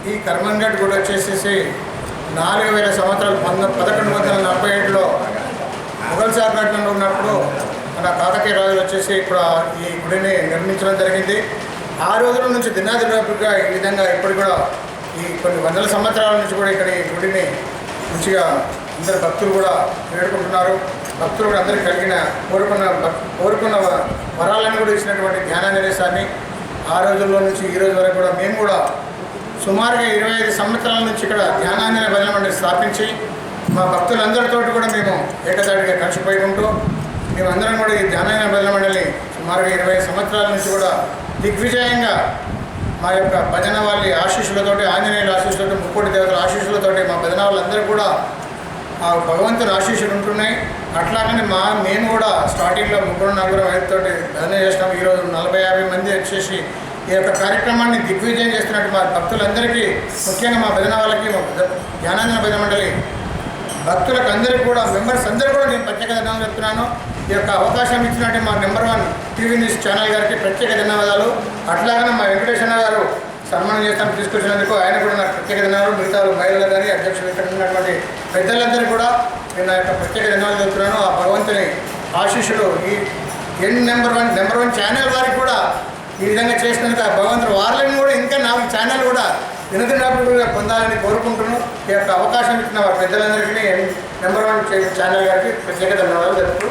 ఈ కర్మంఘట్ గుడి వచ్చేసేసి 4000 సంవత్సరాలు 1147లో మొఘల్ సామ్రాజ్యంలో ఉన్నప్పుడు మన కాకతీయ రాజులు వచ్చేసి ఇక్కడ ఈ గుడిని నిర్మించడం జరిగింది. ఆ రోజుల నుంచి దినాదివ్యాపుగా ఈ విధంగా ఇప్పుడు కూడా ఈ కొన్ని వందల సంవత్సరాల నుంచి కూడా ఇక్కడ ఈ గుడిని మంచిగా అందరు భక్తులు కూడా వేడుకుంటున్నారు. భక్తులు కూడా అందరికీ కోరుకున్న వరాలను కూడా ఇచ్చినటువంటి ధ్యానాంజనేయ స్వామి ఆ రోజుల్లో నుంచి ఈ రోజు వరకు కూడా మేము కూడా సుమారుగా 25 సంవత్సరాల నుంచి ఇక్కడ ధ్యానాంజనేయ భజన మండలి స్థాపించి మా భక్తులందరితో కూడా మేము ఏకదాటిగా కలిసిపోయి ఉంటూ మేమందరం కూడా ఈ ధ్యానాంజనేయ భజన మండలి సుమారుగా 20 సంవత్సరాల నుంచి కూడా దిగ్విజయంగా మా యొక్క భజన వాళ్ళ ఆశీస్సులతోటి, ఆంజనేయుల ఆశీస్సులతో, ముక్కోటి దేవతల ఆశీస్సులతోటి మా భజన వాళ్ళందరూ కూడా ఆ భగవంతుని ఆశీస్సులు ఉంటున్నాయి. అట్లాగనే మేము కూడా స్టార్టింగ్లో 3-4 తోటి భజన చేసినాం. ఈరోజు 40-50 మంది వచ్చేసి ఈ యొక్క కార్యక్రమాన్ని దిగ్విజయం చేస్తున్నట్టు మా భక్తులందరికీ, ముఖ్యంగా మా భజన వాళ్ళకి, మా ధ్యానాంజన భజన మండలి భక్తులకు అందరికీ కూడా, మెంబర్స్ అందరూ కూడా నేను ప్రత్యేక ధన్యవాదాలు చెప్తున్నాను. ఈ యొక్క అవకాశం ఇచ్చినట్టు మా నెంబర్ 1 టీవీ న్యూస్ ఛానల్ గారికి ప్రత్యేక ధన్యవాదాలు. అట్లాగనే మా వెంకటేశ్వర గారు సన్మానం చేస్తాను తీసుకొచ్చినందుకు ఆయన కూడా నాకు ప్రత్యేక ధన్యవాదాలు. మిగతా మహిళలు కానీ అధ్యక్షులు ఇక్కడ ఉన్నటువంటి పెద్దలందరూ కూడా నేను నా యొక్క ప్రత్యేక ధన్యవాదాలు చెప్తున్నాను. ఆ భగవంతుని ఆశీస్సులు ఈ నెంబర్ 1 ఛానల్ వారికి కూడా ఈ విధంగా చేసినందుకు ఆ భగవంతుడు వారిని కూడా ఇంకా 4 ఛానల్ కూడా దినదినాభివృద్ధిగా పొందాలని కోరుకుంటున్నాను. ఈ యొక్క అవకాశం ఇచ్చిన వారి పెద్దలందరికీ నెంబర్ 1 ఛానల్ గారికి ప్రత్యేక ధన్యవాదాలు తెలుపుతూ